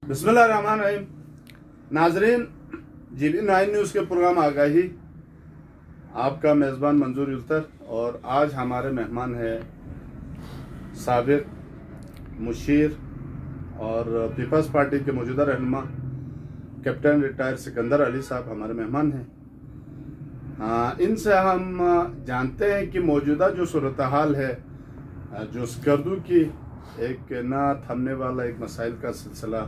बिस्मिल्लाहिर्रहमानिर्रहीम। नाजरीन, GB9 news के प्रोग्राम आगाही आपका मेज़बान मंजूर उल्तर और आज हमारे मेहमान है साबिक मुशीर और पीपल्स पार्टी के मौजूदा रहनुमा कैप्टन रिटायर सिकंदर अली साहब हमारे मेहमान हैं। इनसे हम जानते हैं कि मौजूदा जो सूरत हाल है, जो स्कर्दू की एक ना थमने वाला एक मसाइल का सिलसिला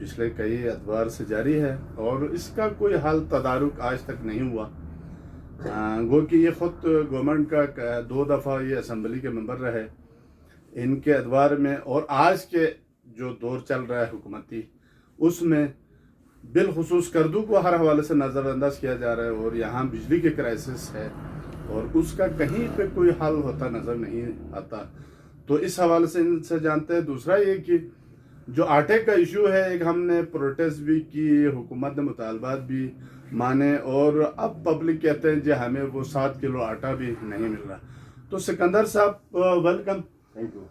पिछले कई अदवार से जारी है और इसका कोई हल तदारुक आज तक नहीं हुआ। गो कि ये ख़ुद गवर्नमेंट का 2 दफ़ा ये असम्बली के मेंबर रहे, इनके अदवार में और आज के जो दौर चल रहा है हुकूमती, उसमें बिलखुसूस स्कर्दू को हर हवाले से नज़रअंदाज किया जा रहा है और यहाँ बिजली के क्राइसिस है और उसका कहीं पे कोई हल होता नज़र नहीं आता। तो इस हवाले से इनसे जानते हैं। दूसरा ये कि जो आटे का इशू है, एक हमने प्रोटेस्ट भी की, हुकूमत ने मुतालबात भी माने और अब पब्लिक कहते हैं जो हमें वो 7 किलो आटा भी नहीं मिल रहा। तो सिकंदर साहब, वेलकम। Thank you.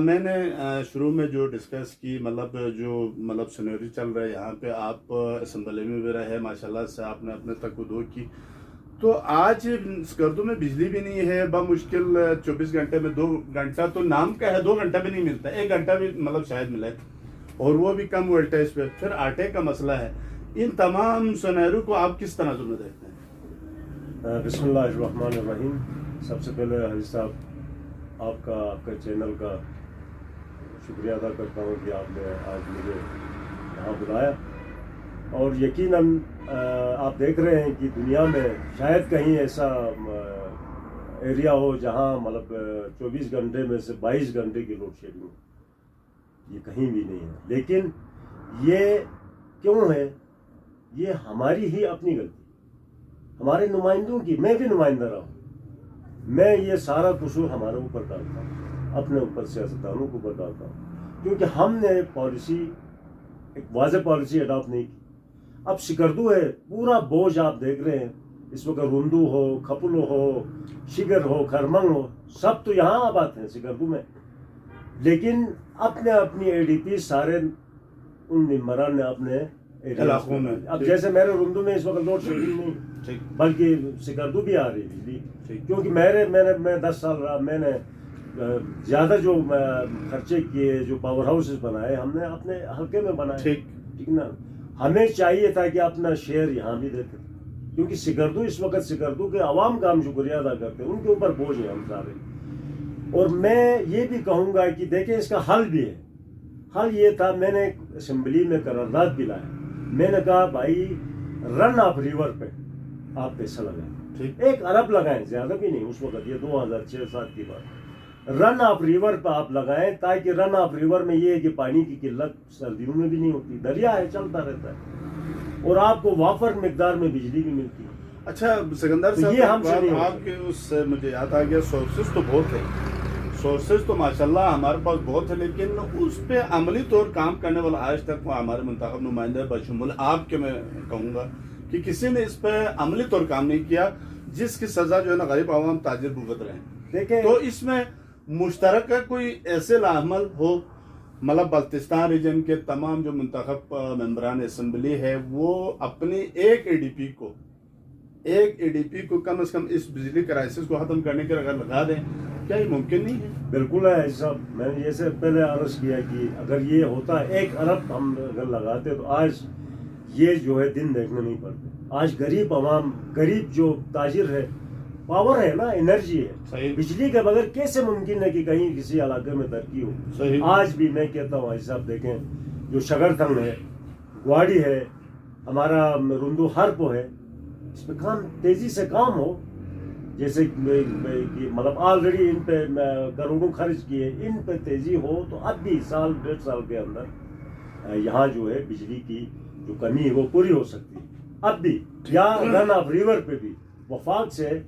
मैंने शुरू में जो डिस्कस की, मतलब सिनेरियो चल रहा है यहाँ पे, आप असम्बली में भी रहे, माशाल्लाह से आपने अपने तक दो की। तो आज स्कर्दू में बिजली भी नहीं है, मुश्किल 24 घंटे में 2 घंटा तो नाम का है, 2 घंटा भी नहीं मिलता, 1 घंटा भी मतलब शायद मिले और वो भी कम वोल्टेज पे। फिर आटे का मसला है। इन तमाम सिनेरियो को आप किस तरह से देखते हैं? बिस्मिल्लाहिर्रहमानिर्रहीम। सबसे पहले हाजी साहब, आपका चैनल का शुक्रिया अदा करता हूँ कि आपने आज मुझे यहाँ बुलाया और यकीनन आप देख रहे हैं कि दुनिया में शायद कहीं ऐसा एरिया हो जहाँ मतलब 24 घंटे में से 22 घंटे की लोड शेडिंग, ये कहीं भी नहीं है। लेकिन ये क्यों है? ये हमारी ही अपनी गलती, हमारे नुमाइंदों की। मैं भी नुमाइंदा रहा हूँ, मैं ये सारा कसूर हमारे ऊपर डालता हूँ, अपने ऊपर सियासतदानों के ऊपर डालता हूँ, क्योंकि हमने पॉलिसी, एक वाज़ेह पॉलिसी अडॉप्ट नहीं की। अब सिकर्दू है, पूरा बोझ आप देख रहे हैं इस वक्त। रुंदू हो, खपुलो हो, शिगर हो, खरमंग हो, सब तो यहाँ आबाद हैं सिकर्दू में। लेकिन अपने अपनी ADP सारे उन मेंबरान ने अपने इलाकों में, अब जैसे मेरे रुंदू में इस वक्त लोड शेडिंग नहीं, बल्कि सिकर्दू भी आ रही बिजली, क्योंकि मैं 10 साल रहा, मैंने ज़्यादा जो खर्चे किए, जो पावर हाउसेस बनाए, हमने अपने हल्के में बनाए। ठीक ना? हमें चाहिए था कि अपना शेयर यहाँ भी देते, क्योंकि सिकर्दू इस वक्त सिकर्दू के अवाम का हम शुक्रिया अदा करते हैं, उनके ऊपर बोझ है हम सारे। और मैं ये भी कहूँगा कि देखें, इसका हल भी है। हल ये था, मैंने असम्बली में करारदाद भी लाया। मैंने कहा भाई, रन ऑफ रिवर पे आप पैसा लगाएं, 1 अरब लगाएं, ज्यादा भी नहीं उस वक्त, ये 2006-07 की बात। रन ऑफ रिवर पे आप लगाएं, ताकि रन ऑफ रिवर में ये है कि पानी की किल्लत सर्दियों में भी नहीं होती, दरिया है, चलता रहता है और आपको वाफर मिकदार में बिजली भी मिलती है। अच्छा सिकंदर साहब, ये हमसे आपके उससे मुझे याद आ गया, सोर्सेज तो बहुत है, सोर्सेज तो माशाल्लाह हमारे पास बहुत है, लेकिन उस पर अमली तौर काम करने वाला आज तक हमारे मुंतखब नुमाइंदे बशमुल आपके, मैं कहूँगा कि किसी ने इस पर अमली तौर काम नहीं किया, जिसकी सजा जो है ना गरीब आवाम ताजिर भुगत रहे हैं। देखें, तो इसमें मुश्तरक कोई ऐसे लामल हो, मतलब बल्तिस्तान रीजन के तमाम जो मुंतखब मेंबरान असम्बली है, वो अपनी एक ADP को कम से कम इस बिजली क्राइसिस को खत्म करने के अगर लगा दें, क्या ये मुमकिन नहीं है? बिल्कुल है साहब। मैंने ये से पहले अर्ज किया कि अगर ये होता 1 अरब हम अगर लगाते, तो आज ये जो है दिन देखने नहीं पड़ते। आज गरीब अवाम, गरीब जो ताजिर है, पावर है ना, एनर्जी है, बिजली के बगैर कैसे मुमकिन है कि कहीं किसी इलाके में तरक्की हो? आज भी मैं कहता हूँ साहब, देखें जो शगरथंग है, ग्वाड़ी है, हमारा रुंदू हरपो है, इस पे काम तेजी से काम हो। जैसे मतलब ऑलरेडी इन पे करोड़ों खर्च किए, इन पे तेजी हो तो अब भी 1-1.5 साल के अंदर यहाँ जो है बिजली की जो कमी है वो पूरी हो सकती है। अब भी या रन ऑफ रिवर पे भी वफाक से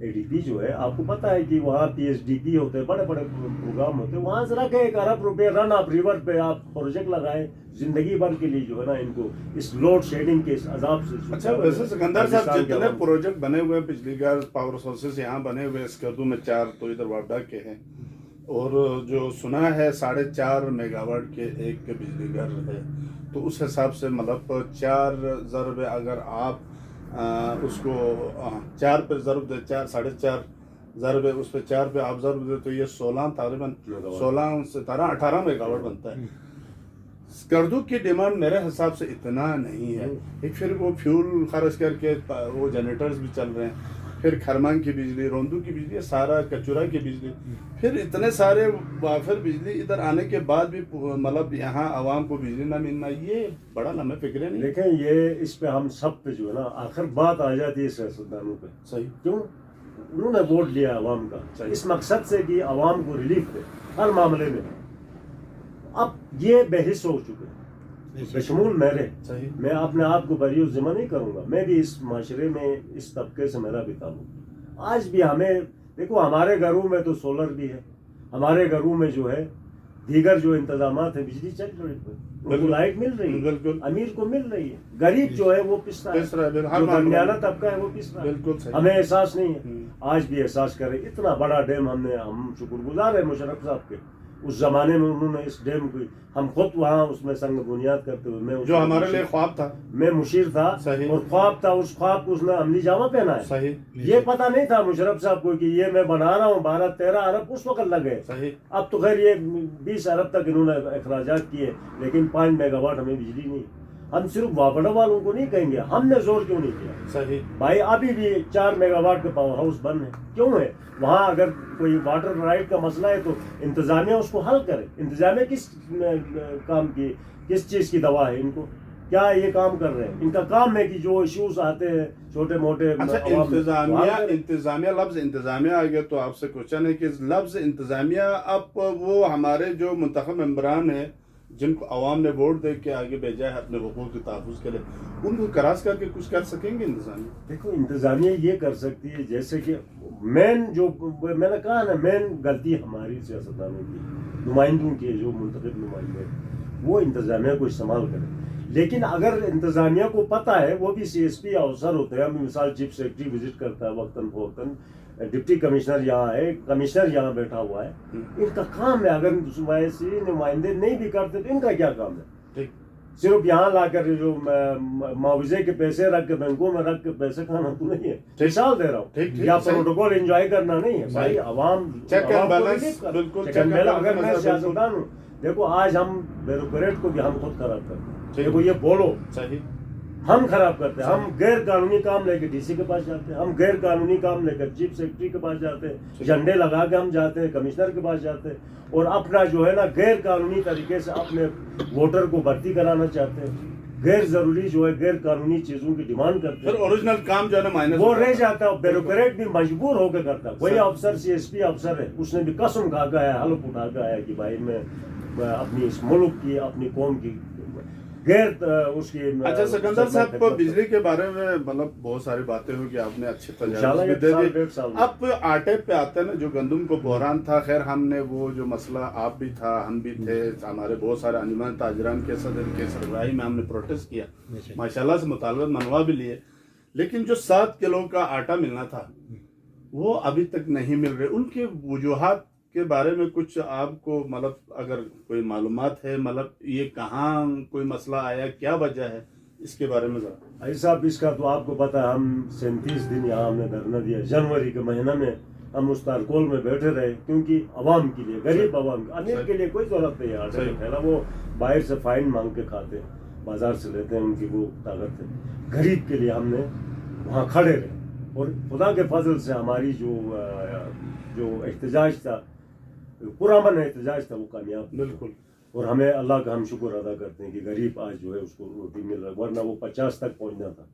ADP जो है, आपको पता है कि वहाँ PSDP होते हैं, बड़े बड़े प्रोग्राम होते हैं, वहाँ से रखे 1 अरब रुपये रन ऑफ रिवर पे आप प्रोजेक्ट लगाएं, जिंदगी भर के लिए जो है ना इनको इस लोड शेडिंग के इस अजाब से। अच्छा, वैसे सिकंदर साहब, जितने प्रोजेक्ट बने हुए हैं बिजली का, पावर सोर्सेस यहाँ बने हुए स्कर्दू में 4, तो इधर वापडा के हैं, और जो सुना है 4.5 मेगावाट के एक बिजली घर है, तो उस हिसाब से मतलब 4 ज़रब अगर आप उसको 4 पे ज़रब दे, 4.5 ज़रब उस पे 4 पे आप ज़रब दे, तो ये 16 तकरीबन 16 से 18 मेगावाट बनता है। स्कर्दू की डिमांड मेरे हिसाब से इतना नहीं है। एक फिर वो फ्यूल खर्च करके वो जनरेटर्स भी चल रहे हैं, फिर खरमांग की बिजली, रोंदू की बिजली, सारा कचूरा की बिजली, फिर इतने सारे फिर बिजली इधर आने के बाद भी मतलब यहाँ आवाम को बिजली ना मिलना, ये बड़ा लम्बे फिक्रे नहीं। देखें, ये इस पे हम सब पे जो है ना आखिर बात आ जाती है सियासतदानों पे। सही, क्यों? उन्होंने वोट लिया आवाम का इस मकसद से कि आवाम को रिलीफ दे हर मामले में। अब ये बहस हो चुके हैं बशमूल मेरे। सही, मैं अपने आप को बरी जिम्मा नहीं करूंगा, मैं भी इस माशरे में इस तबके से मेरा भी ताल्लुक। आज भी हमें देखो, हमारे घरों में तो सोलर भी है, हमारे घरों में जो है दीगर जो इंतजामात है, बिजली चल रही है, उनको लाइट मिल रही है, अमीर को मिल रही है, गरीब जो है वो पिस रहा है, जो दरमियाना तबका है वो पिस रहा है। हमें एहसास नहीं है, आज भी एहसास करें। इतना बड़ा डैम हम शुक्रगुजार है मुशर्रफ साहब के, उस जमाने में उन्होंने इस डैम को, हम खुद वहाँ उसमें संग बुनियाद करते हुए, मैं जो हमारे लिए ख्वाब था, मैं मुशीर था और ख्वाब था, उस ख्वाब को उसने अमली जामा पहना है। सही, ये पता नहीं था मुशर्रफ साहब को कि ये मैं बना रहा हूँ 12-13 अरब उस वक्त लगे। सही, अब तो खैर ये 20 अरब तक इन्होंने अखराजात किए, लेकिन 5 मेगावाट हमें बिजली नहीं। हम सिर्फ वापड़ा वालों को नहीं कहेंगे, हमने जोर क्यों नहीं किया? सही भाई, अभी भी 4 मेगावाट के पावर हाउस बंद है, क्यों है? वहाँ अगर कोई वाटर राइट का मसला है तो इंतजामिया उसको हल करे। इंतजामिया किस काम की, किस चीज की दवा है इनको? क्या ये काम कर रहे हैं? इनका काम है कि जो इश्यूज आते हैं छोटे मोटे। अच्छा, इंतजामिया लफ्ज इंतजामिया आ गया तो आपसे क्वेश्चन है कि लफ्ज इंतजामिया अब वो हमारे जो मुंतखब मेंबरान है जिनको अवाम ने वोट दे के आगे भेजा है अपने हुकूक के तहफ़्फ़ुज़ के लिए, उनको क्रॉस करके कुछ कर सकेंगे इंतजामिया? देखो, इंतजामिया ये कर सकती है, जैसे कि मेन जो मैंने कहा ना, मेन गलती हमारी सियासतदानों की, नुमाइंदों की, जो मुंतखब नुमाइंदे वो इंतजामिया को इस्तेमाल करें। लेकिन अगर इंतजामिया को पता है, वो भी CSP अफसर होते हैं, मिसाल चीफ सेक्रेटरी विजिट करता है वक्तन फवक्तन, डिप्टी कमिश्नर यहाँ है, कमिश्नर यहाँ बैठा हुआ है, इनका काम है। अगर नुमाइंदे नहीं भी करते तो इनका क्या काम है? सिर्फ यहाँ लाकर जो मुआवजे के पैसे रख के बैंकों में रख के पैसे खाना तो नहीं है, मिसाल दे रहा हूँ, या प्रोटोकॉल एंजॉय करना नहीं है भाई। अवाम अगर मैं सियासतदान हूँ, देखो आज हम ब्यूरोक्रेट को भी हम खुद खराब करते हैं। देखो, ये बोलो सही, हम खराब करते हैं, हम गैर कानूनी काम लेके DC के पास जाते हैं, हम गैर कानूनी काम लेकर चीफ सेक्रेटरी के पास जाते हैं, झंडे लगा के हम जाते हैं, कमिश्नर के पास जाते हैं, और अपना जो है ना गैर कानूनी तरीके से अपने वोटर को भर्ती कराना चाहते हैं, गैर जरूरी जो है गैर कानूनी चीजों की डिमांड करते हैं। ओरिजिनल काम जो है ना माइनस वो रह जाता है। ब्यूरोक्रेट भी मजबूर होकर करता है। कोई अफसर CSP अफसर है, उसने भी कसम खा के आया, हल्फ उठा के आया कि भाई मैं अपनी इस मुल्क की, अपनी कौम की गैर उसकी। अच्छा सिकंदर साहब को बिजली के बारे में मतलब बहुत सारी बातें होगी, आपने अच्छे तजुर्बे दे दी। अब आटे पे आते हैं ना, जो गंदम को बहरान था, खैर हमने वो जो मसला, आप भी था, हम भी थे, हमारे बहुत सारे अंजुमन ताजरान के सदर के सरबराही में हमने प्रोटेस्ट किया, माशाल्लाह से मुतालबत मनवा भी लिए, लेकिन जो 7 किलो का आटा मिलना था वो अभी तक नहीं मिल रहे। उनके वजूहात के बारे में कुछ आपको मतलब अगर कोई मालूमात है, मतलब ये कहाँ कोई मसला आया, क्या वजह है, इसके बारे में जरा। ऐसा इसका तो आपको पता है, हम 37 दिन यहाँ हमने धरना दिया। जनवरी के महीना में हम उस तारकोल में बैठे रहे, क्योंकि अवाम के लिए, गरीब अवाम, अमीर के लिए कोई जरूरत नहीं है आटे का थैला, वो बाहर से फाइन मांग के खाते हैं, बाजार से लेते हैं, उनकी वो ताकत है। गरीब के लिए हमने वहाँ खड़े रहे, और खुदा के फजल से हमारी जो एहतजाज था, पुरामन एहतजाज था, वो कामयाब। बिल्कुल। और हमें अल्लाह का हम शुक्र अदा करते हैं कि गरीब आज जो है उसको रोटी मिल रहा है, वरना वो 50 तक पहुंचना था।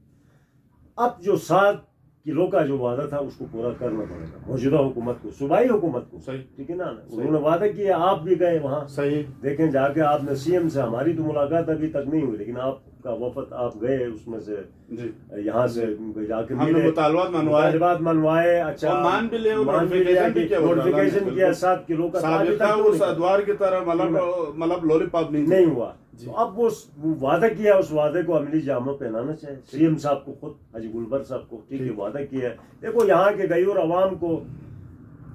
अब जो 7 किलो का जो वादा था उसको पूरा करना पड़ेगा मौजूदा हुकूमत को, सूबाई हुकूमत को। सही, ठीक है ना? उन्होंने वादा किया, आप भी गए वहाँ। सही, देखें जाके आपने CM से, हमारी तो मुलाकात अभी तक नहीं हुई, लेकिन आपका वफद, आप गए उसमें से, यहाँ से जाके मिले, मुतालबात मनवाए। अच्छा, मान भी ले, नोटिफिकेशन किया 7 किलो का, उस अदवार की तरह मतलब लॉलीपॉप नहीं हुआ। तो अब वो वादा किया, उस वादे को अमली जामा पहनाना चाहिए। CM साहब को खुद, हाजी गुलबर साहब को, ठीक है, वादा किया है। देखो, यहाँ के गयूर अवाम को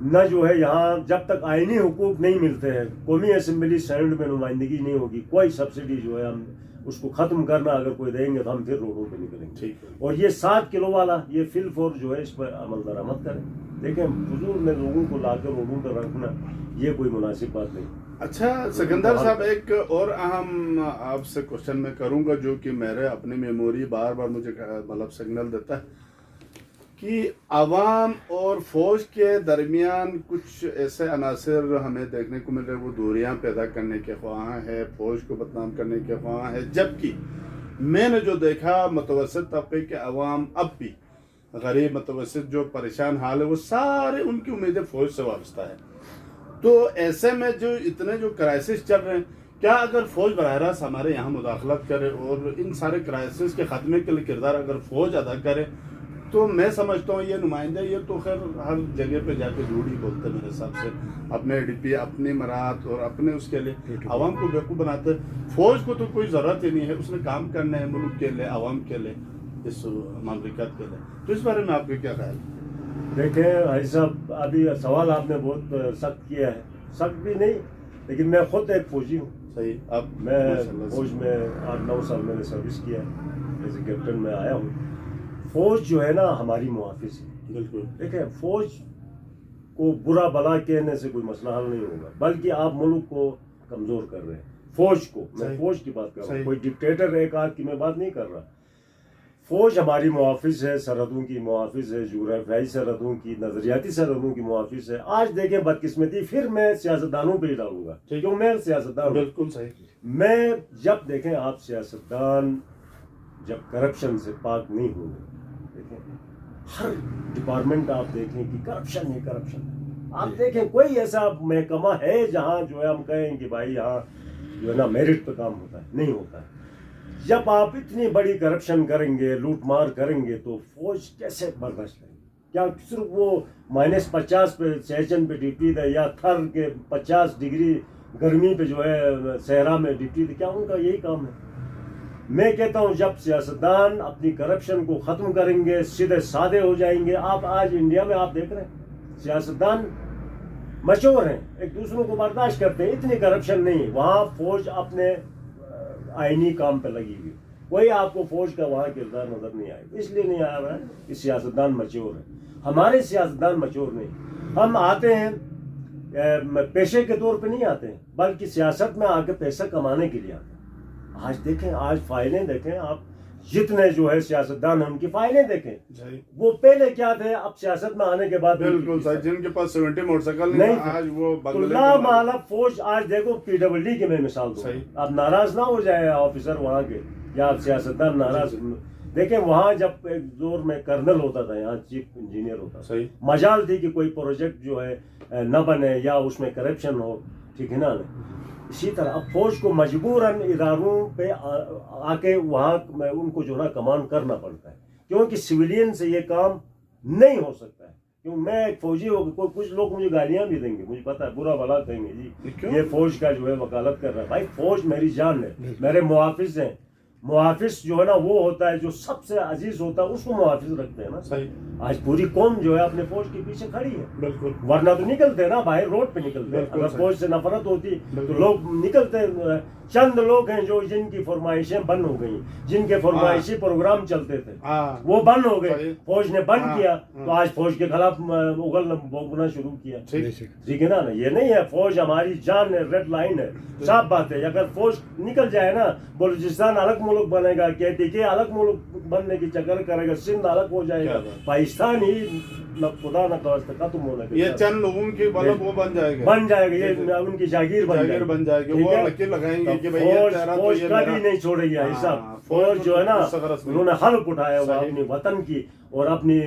न जो है यहाँ जब तक आईनी हुकूक नहीं मिलते हैं, कौमी असम्बली सेनेट में नुमाइंदगी नहीं होगी, कोई सब्सिडी जो है हम उसको ख़त्म करना अगर कोई देंगे तो हम फिर रोडों पे निकलेंगे। ठीक है। और ये 7 किलो वाला ये फिल फोर जो है इस पर अमल दरामद करें। देखें हुजूर में लोगों को लाकर रोडों पर रखना ये कोई मुनासिब बात नहीं। अच्छा सिकंदर साहब, एक और अहम आपसे क्वेश्चन मैं करूंगा जो कि मेरे अपनी मेमोरी बार बार मुझे मतलब सिग्नल देता है कि आवाम और फौज के दरमियान कुछ ऐसे अनासर हमें देखने को मिल रहे, वो दूरियां पैदा करने के ख्वाह है, फौज को बदनाम करने के ख्वाह है, जबकि मैंने जो देखा मुतवस्सित तबके के अवाम अब भी गरीब मुतवस्सित जो परेशान हाल है वो सारे उनकी उम्मीदें फौज से वाबस्ता है। तो ऐसे में जो इतने जो क्राइसिस चल रहे हैं, क्या अगर फौज बराह रास्त हमारे यहाँ मुदाखलत करे और इन सारे क्राइसिस के खात्मे के लिए किरदार अगर फौज अदा करे, तो मैं समझता हूँ ये नुमाइंदे ये तो खैर हर जगह पे जाके झूठ ही बोलते मेरे हिसाब से, अपने डीपी अपनी मराहत और अपने उसके लिए आवाम को बेवकूफ़ बनाते। फौज को तो कोई ज़रूरत ही नहीं है, उसने काम करना है मुल्क के लिए, आवाम के लिए, इस ममलिकत के लिए। तो इस बारे में आपके क्या ख्याल है? देखें भाई साहब, अभी सवाल आपने बहुत सख्त किया है, सख्त भी नहीं लेकिन मैं खुद एक फौजी हूँ। सही। अब मैं फौज में 8-9 साल मैंने सर्विस किया है, एज ए कैप्टन में आया हूँ। फौज जो है ना हमारी मुहाफिज है। बिल्कुल। देखिए फौज को बुरा भला कहने से कोई मसला हल नहीं होगा, बल्कि आप मुल्क को कमजोर कर रहे हैं। फौज को, मैं फौज की बात कर रहा हूँ, कोई डिक्टेटर एक आध की मैं बात नहीं कर रहा। फौज हमारी मुहाफिज है, सरहदों की मुहाफिज है, जुग्राफियाई सरहदों की, नजरियाती सरहदों की मुहाफिज है। आज देखें बदकिस्मती, फिर मैं सियासतदानों पे ही डालूंगा क्यों, मैं सियासतदान। बिल्कुल सही। मैं जब देखें आप सियासतदान जब करप्शन से पाक नहीं होंगे, देखें हर डिपार्टमेंट आप देखें कि करप्शन है, करप्शन है। आप देखें कोई ऐसा महकमा है जहां जो है हम कहें कि भाई यहाँ जो है ना मेरिट पे काम होता है, नहीं होता है। जब आप इतनी बड़ी करप्शन करेंगे, लूट मार करेंगे, तो फौज कैसे बर्दाश्त करेंगे? क्या सिर्फ वो -50 पे सेशन पे ड्यूटी दे या थर के 50 डिग्री गर्मी पे जो है सहरा में ड्यूटी दे, क्या उनका यही काम है? मैं कहता हूं जब सियासतदान अपनी करप्शन को खत्म करेंगे, सीधे साधे हो जाएंगे। आप आज इंडिया में आप देख रहे हैं सियासतदान मशहूर हैं, एक दूसरों को बर्दाश्त करते हैं, इतनी करप्शन नहीं। वहाँ फौज अपने आईनी काम पे लगी हुई, कोई आपको फौज का वहाँ किरदार नजर नहीं आएगा। इसलिए नहीं आ रहा है कि सियासतदान मशहूर है। हमारे सियासतदान मशहूर नहीं, हम आते हैं पेशे के तौर पे नहीं आते हैं, बल्कि सियासत में आके पैसा कमाने के लिए आते हैं। आज देखें, आज फाइलें देखें आप, जितने जो है सियासतदान हैं उनकी फाइलें देखें, वो पहले क्या थे, अब सियासत में आने के बाद बिल्कुल सही। जिनके पास 70 मोटरसाइकिल नहीं, आज वो माला फौज। आज देखो PWD की मैं मिसाल दूं, आप नाराज ना हो जाए ऑफिसर वहाँ के या आप सियासतदान नाराज। देखें वहाँ जब एक जोर में कर्नल होता था, यहाँ चीफ इंजीनियर होता था, मजाल थी कि कोई प्रोजेक्ट जो है न बने या उसमें करप्शन हो, ठीक है ना। इसी तरह अब फौज को मजबूरन इदारों पे आके वहाँ उनको जो है कमांड करना पड़ता है, क्योंकि सिविलियन से ये काम नहीं हो सकता है। क्यों, मैं एक फौजी हो, कुछ लोग मुझे गालियां भी देंगे, मुझे पता है, बुरा भला कहेंगे जी ये फौज का जो है वकालत कर रहा है। भाई फौज मेरी जान है, मेरे मुहाफिज हैं। मुहाफिज जो है ना वो होता है जो सबसे अजीज होता है, उसको मुहाफिज रखते हैं ना। सही। आज पूरी कौम जो है अपने फौज के पीछे खड़ी है। बिल्कुल। वरना तो निकलते ना बाहर रोड पे निकलते। अगर फौज से नफरत होती तो लोग निकलते। चंद लोग हैं जो जिनकी फरमाइशें बंद हो गई, जिनके फरमाइशी प्रोग्राम चलते थे वो बंद हो गए, फौज ने बंद किया, तो आज फौज के खिलाफ उगल बोलना शुरू किया। ठीक है ना। ये नहीं है, फौज हमारी जान है, रेड लाइन है, साफ बात है। अगर फौज निकल जाए ना, बलूचिस्तान अलग मुल्क बनेगा, KTK अलग मुल्क बनने की चक्कर करेगा, सिंध अलग हो जाएगा, पाकिस्तान ही खुदा न खत्म होने के, ये चंद लोगों की मतलब वो बन जाएगा, ये उनकी जागीर बन जाएगी। वो लकीर लगाएंगे कि भाई फौज कभी नहीं छोड़ेगी ऐसा। फौज जो है ना उन्होंने हल्फ उठाया हुआ अपने वतन की और अपनी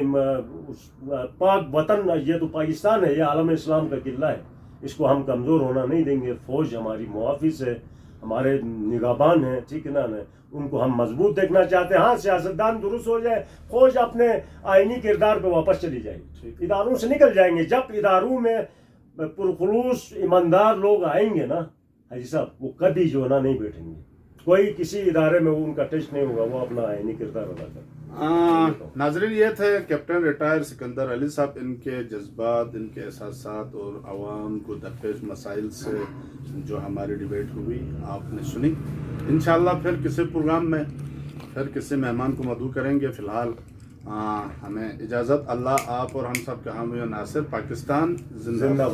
पाक वतन, ये तो पाकिस्तान है, ये आलम इस्लाम का किला है, इसको हम कमजोर होना नहीं देंगे। फौज हमारी मुहाफिज है, हमारे निगाहबान है, ठीक है ना। उनको हम मजबूत देखना चाहते हैं। हाँ, सियासतदान दुरुस्त हो जाए, फौज अपने आईनी किरदार पे वापस चली जाएगी, इदारों से निकल जाएंगे। जब इदारों में पुरखुलूस ईमानदार लोग आएंगे ना हाजी साहब, वो कभी जो ना नहीं बैठेंगे, कोई किसी इदारे में उनका टेस्ट नहीं होगा, वो अपना आईनी किरदार अदा करें। नाजरीन, ये थे कैप्टन रिटायर सिकंदर अली साहब। इनके जज्बात, इनके एहसासात और आवाम को दरपेश मसाइल से जो हमारी डिबेट हुई आपने सुनी। इंशाल्लाह फिर किसी प्रोग्राम में फिर किसी मेहमान को मदऊ करेंगे। फ़िलहाल हमें इजाज़त। अल्लाह आप और हम सब के हामी और नासिर। पाकिस्तान जिंदाबाद।